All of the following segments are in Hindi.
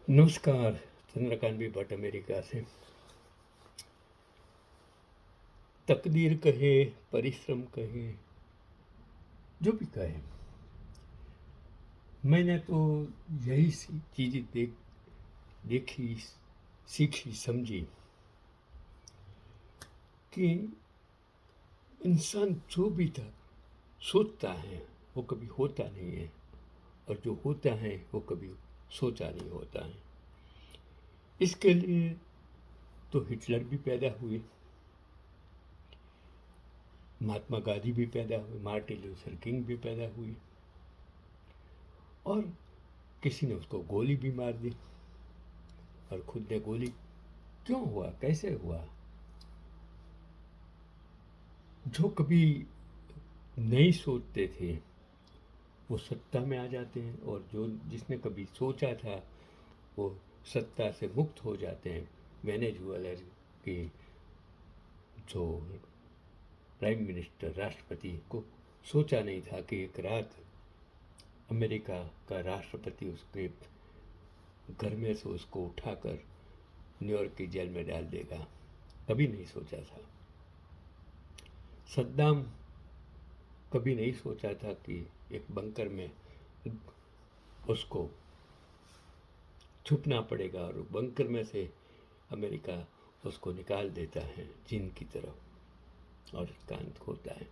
नमस्कार। चंद्रकांत भी भट्ट अमेरिका से। तकदीर कहे, परिश्रम कहे, जो भी कहे, मैंने तो यही सी चीज़ें देखी, सीखी, समझी कि इंसान जो भी था सोचता है वो कभी होता नहीं है, और जो होता है वो कभी सोचा नहीं होता है। इसके लिए तो हिटलर भी पैदा हुए, महात्मा गांधी भी पैदा हुए, मार्टिन लूथर किंग भी पैदा हुए, और किसी ने उसको गोली भी मार दी, और खुद ने गोली क्यों हुआ, कैसे हुआ? जो कभी नहीं सोचते थे वो सत्ता में आ जाते हैं, और जो जिसने कभी सोचा था वो सत्ता से मुक्त हो जाते हैं। वेनेजुएला के जो प्राइम मिनिस्टर, राष्ट्रपति को सोचा नहीं था कि एक रात अमेरिका का राष्ट्रपति उसके घर में से उसको उठाकर न्यूयॉर्क की जेल में डाल देगा। कभी नहीं सोचा था। सद्दाम कभी नहीं सोचा था कि एक बंकर में उसको छुपना पड़ेगा, और बंकर में से अमेरिका उसको निकाल देता है चीन की तरफ, और इसका अंत होता है।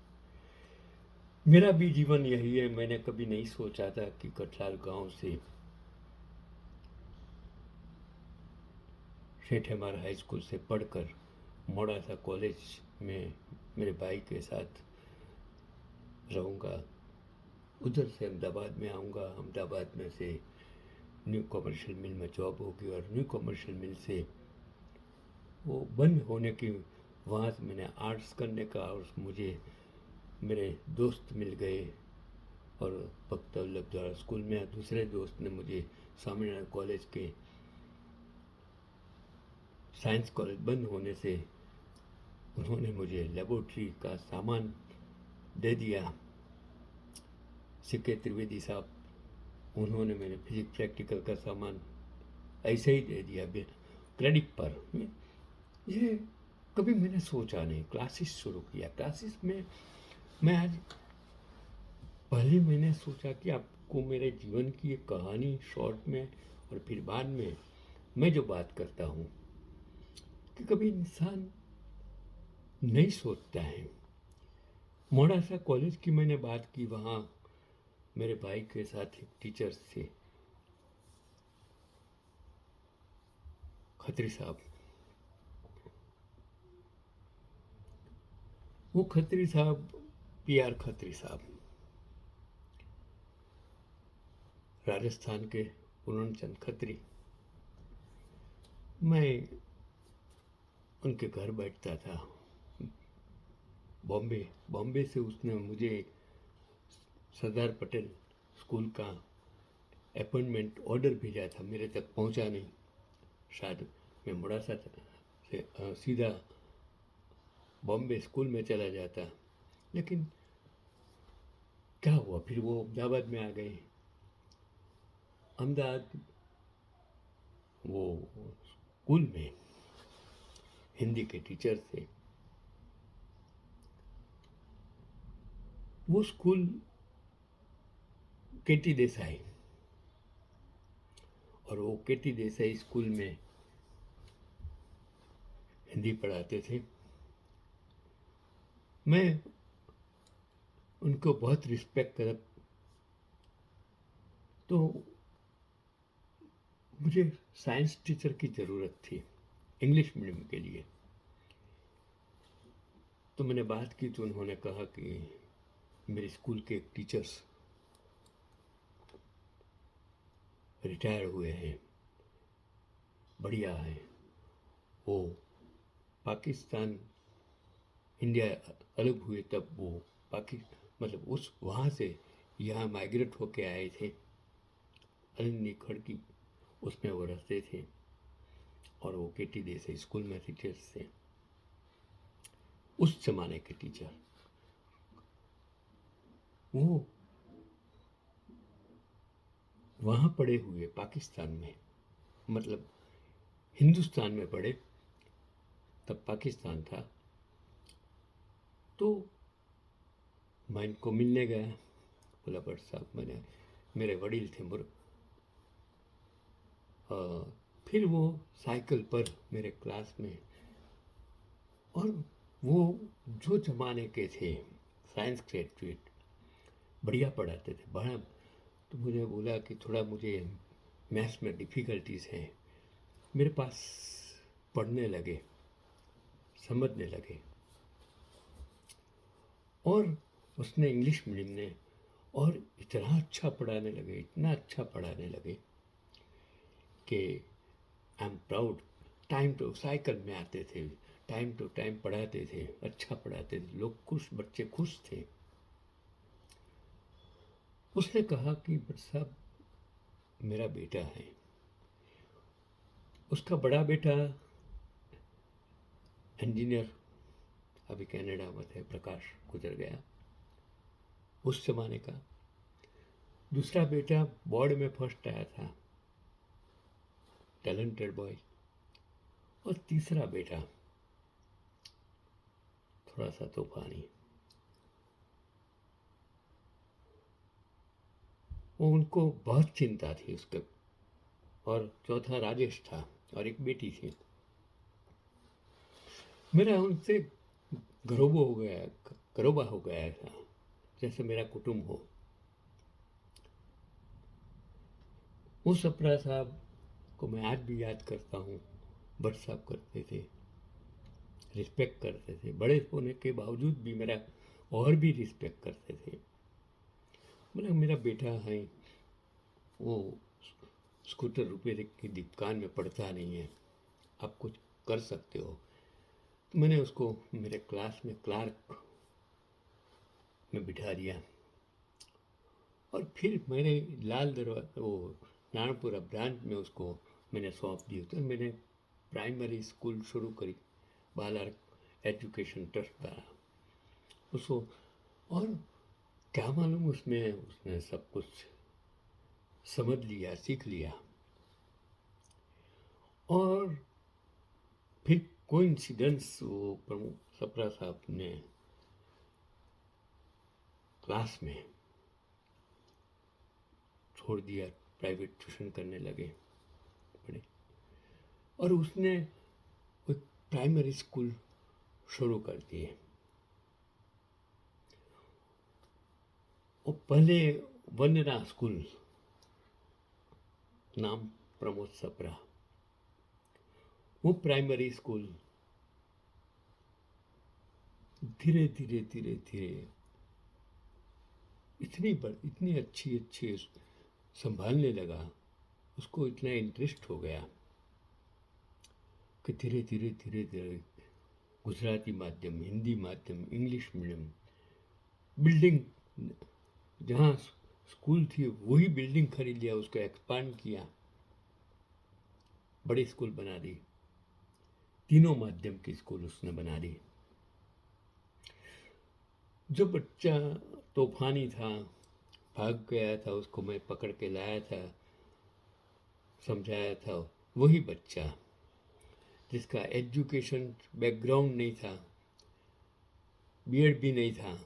मेरा भी जीवन यही है। मैंने कभी नहीं सोचा था कि कठलाल गांव से सेठ हमार हाई स्कूल से पढ़कर मोड़ासा कॉलेज में मेरे भाई के साथ रहूँगा, उधर से अहमदाबाद में आऊँगा, अहमदाबाद में से न्यू कमर्शियल मिल में जॉब होगी, और न्यू कमर्शियल मिल से वो बंद होने की, वहाँ से मैंने आर्ट्स करने का, और मुझे मेरे दोस्त मिल गए, और भक्त वल्लभ द्वारा स्कूल में दूसरे दोस्त ने मुझे स्वामीनारायण कॉलेज के साइंस कॉलेज बंद होने से उन्होंने मुझे लेबोरेटरी का सामान दे दिया। सिक्के त्रिवेदी साहब, उन्होंने मेरे फिजिक्स प्रैक्टिकल का सामान ऐसे ही दे दिया क्रेडिट पर। ये कभी मैंने सोचा नहीं। क्लासेस शुरू किया, क्लासेस में मैं आज पहले मैंने सोचा कि आपको मेरे जीवन की एक कहानी शॉर्ट में, और फिर बाद में मैं जो बात करता हूँ कि कभी इंसान नहीं सोचता है। मोड़ासा कॉलेज की मैंने बात की, वहाँ मेरे भाई के साथ एक टीचर थे, खत्री साहब। वो खत्री साहब, पी.आर. खत्री साहब, राजस्थान के पूर्णचंद खत्री। मैं उनके घर बैठता था बॉम्बे। बॉम्बे से उसने मुझे सरदार पटेल स्कूल का अपॉइंटमेंट ऑर्डर भेजा था, मेरे तक पहुंचा नहीं। शायद मैं मोड़ासा से सीधा बॉम्बे स्कूल में चला जाता, लेकिन क्या हुआ, फिर वो अहमदाबाद में आ गए। अहमदाबाद वो स्कूल में हिंदी के टीचर थे। वो स्कूल केटी देसाई, और वो केटी देसाई स्कूल में हिंदी पढ़ाते थे। मैं उनको बहुत रिस्पेक्ट कर, तो मुझे साइंस टीचर की ज़रूरत थी इंग्लिश मीडियम के लिए। तो मैंने बात की, तो उन्होंने कहा कि मेरे स्कूल के टीचर्स रिटायर हुए हैं, बढ़िया है। वो पाकिस्तान, इंडिया अलग हुए तब वो मतलब उस वहाँ से यहाँ माइग्रेट होके आए थे। अलनी खड़की उसमें वो रहते थे, और वो केटी देसाई स्कूल में टीचर्स थे, उस जमाने के टीचर। वो वहाँ पढ़े हुए पाकिस्तान में, मतलब हिंदुस्तान में पढ़े, तब पाकिस्तान था। तो मैं इनको मिलने गया, बोला भट्ट साहब, मैंने, मेरे वडील थे फिर वो साइकिल पर मेरे क्लास में, और वो जो जमाने के थे साइंस ग्रेजुएट, बढ़िया पढ़ाते थे बड़ा। तो मुझे बोला कि थोड़ा मुझे मैथ्स में डिफ़िकल्टीज़ हैं, मेरे पास पढ़ने लगे, समझने लगे। और उसने इंग्लिश मीडियम ने, और इतना अच्छा पढ़ाने लगे, इतना अच्छा पढ़ाने लगे कि आई एम प्राउड। टाइम टू साइकिल में आते थे, टाइम टू टाइम पढ़ाते थे, अच्छा पढ़ाते थे, लोग खुश, बच्चे खुश थे। उसने कहा कि भट्ट साहब, मेरा बेटा है, उसका बड़ा बेटा इंजीनियर, अभी कनाडा में थे, प्रकाश गुजर गया उस जमाने का। दूसरा बेटा बोर्ड में फर्स्ट आया था, टैलेंटेड बॉय। और तीसरा बेटा थोड़ा सा तूफानी, वो उनको बहुत चिंता थी उसके। और चौथा राजेश था, और एक बेटी थी। मेरा उनसे गरोबा हो गया था, जैसे मेरा कुटुंब हो। उस सप्रा साहब को मैं आज भी याद करता हूँ। भट्ट साहब करते थे, रिस्पेक्ट करते थे, बड़े होने के बावजूद भी मेरा और भी रिस्पेक्ट करते थे। मतलब मेरा बेटा है, वो स्कूटर रुपये की दुकान में पड़ता नहीं है, आप कुछ कर सकते हो। तो मैंने उसको मेरे क्लास में क्लार्क में बिठा दिया। और फिर मैंने लाल दरवाजा, वो नारायणपुरा ब्रांच में उसको मैंने सौंप दी। तो मैंने प्राइमरी स्कूल शुरू करी, बालार एजुकेशन ट्रस्ट द्वारा उसको। और क्या मालूम, उसने सब कुछ समझ लिया, सीख लिया। और फिर कोइंसिडेंस, वो प्रमुख सप्रा साहब ने क्लास में छोड़ दिया, प्राइवेट ट्यूशन करने लगे पढ़े। और उसने एक प्राइमरी स्कूल शुरू कर दिए। और पहले वंदना स्कूल, नाम प्रमोद सप्रा, वो प्राइमरी स्कूल धीरे धीरे धीरे धीरे इतनी अच्छी संभालने लगा, उसको इतना इंटरेस्ट हो गया कि धीरे धीरे धीरे धीरे गुजराती माध्यम, हिंदी माध्यम, इंग्लिश मीडियम, बिल्डिंग, जहाँ स्कूल थी वही बिल्डिंग खरीद लिया, उसको एक्सपांड किया, बड़ी स्कूल बना दी, तीनों माध्यम की स्कूल उसने बना दी। जो बच्चा तूफानी था, भाग गया था, उसको मैं पकड़ के लाया था, समझाया था, वही बच्चा जिसका एजुकेशन बैकग्राउंड नहीं था, बीएड भी नहीं था,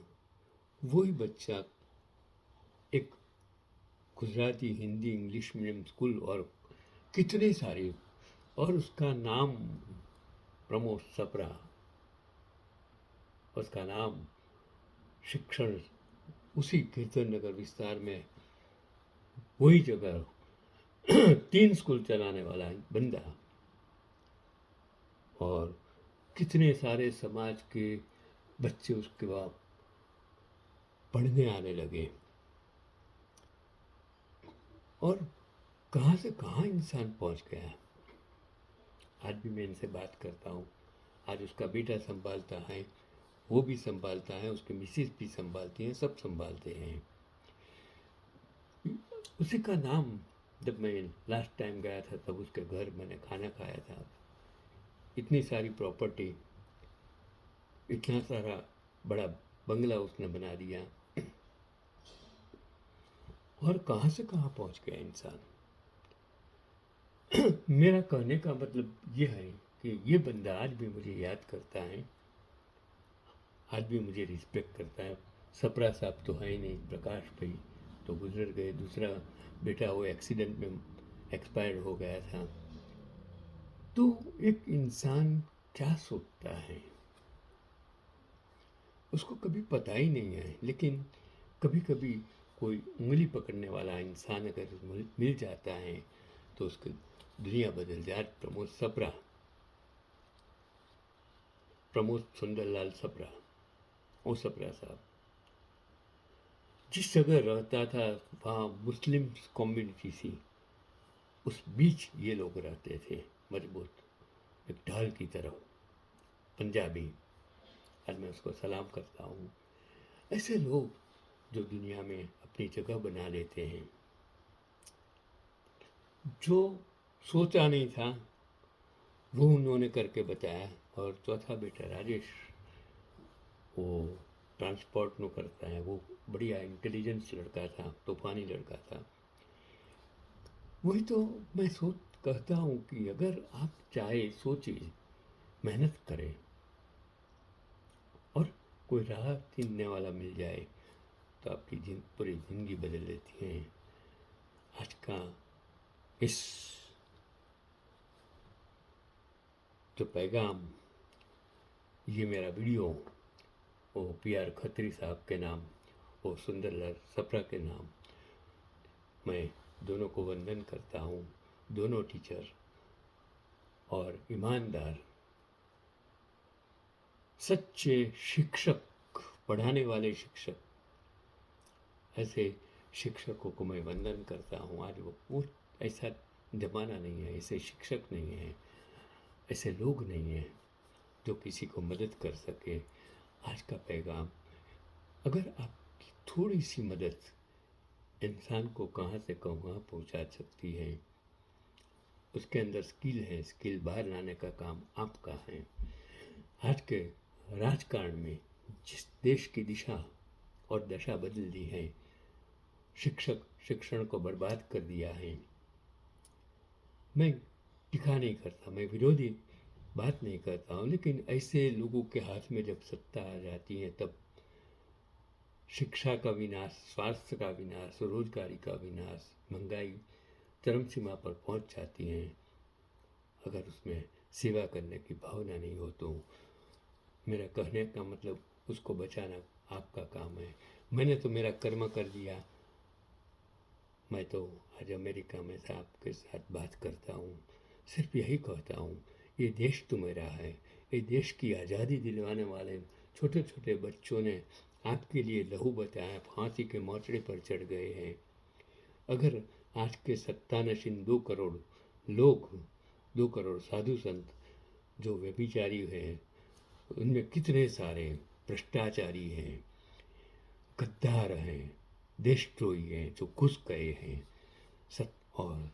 वही बच्चा एक Gujarati, Hindi, English medium school, और कितने सारे, और उसका नाम प्रमोद सप्रा, उसका नाम शिक्षण, उसी कीर्तन नगर विस्तार में वही जगह 3 स्कूल चलाने वाला बंदा। और कितने सारे समाज के बच्चे उसके बाद पढ़ने आने लगे। और कहाँ से कहाँ इंसान पहुँच गया। आज भी मैं इनसे बात करता हूँ, आज उसका बेटा संभालता है, वो भी संभालता है, उसकी मिसेज भी संभालती हैं, सब संभालते हैं। उसी का नाम, जब मैं लास्ट टाइम गया था तब उसके घर मैंने खाना खाया था। इतनी सारी प्रॉपर्टी, इतना सारा बड़ा बंगला उसने बना दिया। और कहाँ से कहाँ पहुँच गया इंसान। मेरा कहने का मतलब ये है कि ये बंदा आज भी मुझे याद करता है, आज भी मुझे रिस्पेक्ट करता है। सपरा साहब तो है ही नहीं, प्रकाश भाई तो गुजर गए, दूसरा बेटा वो एक्सीडेंट में एक्सपायर्ड हो गया था। तो एक इंसान क्या सोचता है उसको कभी पता ही नहीं है, लेकिन कभी कभी कोई उंगली पकड़ने वाला इंसान अगर मिल जाता है तो उसकी दुनिया बदल जाए। प्रमोद सुंदरलाल सप्रा, ओ सप्रा साहब जिस जगह रहता था वहाँ मुस्लिम कम्युनिटी थी, उस बीच ये लोग रहते थे मजबूत, एक ढाल की तरह। पंजाबी, आज मैं उसको सलाम करता हूँ। ऐसे लोग जो दुनिया में अपनी जगह बना लेते हैं, जो सोचा नहीं था वो उन्होंने करके बताया। और चौथा बेटा राजेश, वो ट्रांसपोर्ट नो करता है, वो बढ़िया इंटेलिजेंस लड़का था, तूफानी लड़का था। वही तो मैं कहता हूँ कि अगर आप चाहे, सोचिए, मेहनत करें और कोई राह चीनने वाला मिल जाए तो आपकी पूरी ज़िंदगी बदल देती है। आज का इस जो पैगाम, ये मेरा वीडियो वो PR खत्री साहब के नाम, वो सुंदरलाल सप्रा के नाम, मैं दोनों को वंदन करता हूँ। दोनों टीचर और ईमानदार सच्चे शिक्षक, पढ़ाने वाले शिक्षक, ऐसे शिक्षकों को मैं वंदन करता हूँ। आज वो ऐसा ज़माना नहीं है, ऐसे शिक्षक नहीं हैं, ऐसे लोग नहीं हैं जो किसी को मदद कर सके। आज का पैगाम, अगर आपकी थोड़ी सी मदद इंसान को कहाँ से कहाँ पहुँचा सकती है, उसके अंदर स्किल है, स्किल बाहर लाने का काम आपका है। आज के राजकारण में जिस देश की दिशा और दशा बदल दी है, शिक्षण को बर्बाद कर दिया है। मैं टिका नहीं करता, मैं विरोधी बात नहीं करता हूँ, लेकिन ऐसे लोगों के हाथ में जब सत्ता आ जाती है तब शिक्षा का विनाश, स्वास्थ्य का विनाश, रोजगारी का विनाश, महंगाई चरम सीमा पर पहुँच जाती है। अगर उसमें सेवा करने की भावना नहीं हो तो मेरा कहने का मतलब उसको बचाना आपका काम है। मैंने तो मेरा कर्म कर दिया। मैं तो आज अमेरिका में से आपके साथ बात करता हूँ, सिर्फ यही कहता हूँ, ये देश तो मेरा है। ये देश की आज़ादी दिलवाने वाले छोटे छोटे बच्चों ने आपके लिए लहू बचाया, फांसी के मोचड़े पर चढ़ गए हैं। अगर आज के सत्तानशीन 2 करोड़ लोग, 2 करोड़ साधु संत जो व्यभिचारी हैं, उनमें कितने सारे भ्रष्टाचारी हैं, गद्दार हैं, देशद्रोही हैं, जो घुस गए हैं और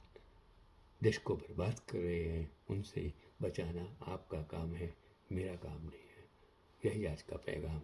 देश को बर्बाद कर रहे हैं, उनसे बचाना आपका काम है, मेरा काम नहीं है। यही आज का पैगाम।